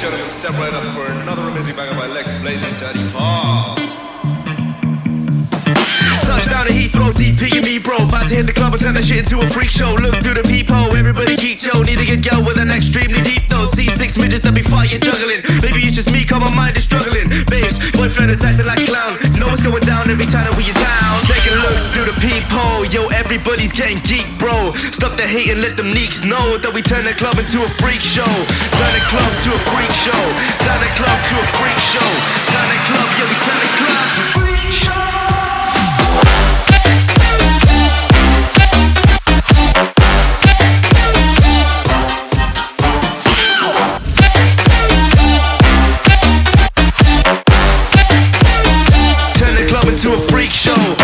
gentlemen, step right up for another amazing banger by Lex Blaze and Daddy Paul. Touchdown to Heathrow, DP and me, bro. About to hit the club and turn that shit into a freak show. Look through the peephole, everybody geek, yo. Need to get girl with an extremely deep though. C6 midgets that be fighting, juggling. Maybe it's just me, cause my mind is struggling. Babes, boyfriend is acting like a clown. Know what's going down every time that we in town. Take a look through the peephole, yo. Everybody's getting geek, bro. Stop the hate and let them leaks know that we turn the club into a freak show. Turn the club to a freak show. Turn the club to a freak show. Turn the club, yeah, we turn the club to a freak show. To a freak show.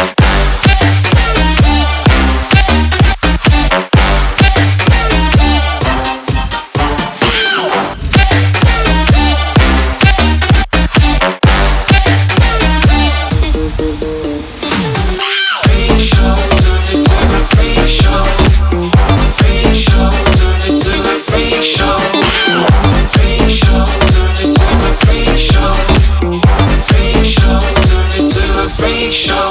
Show.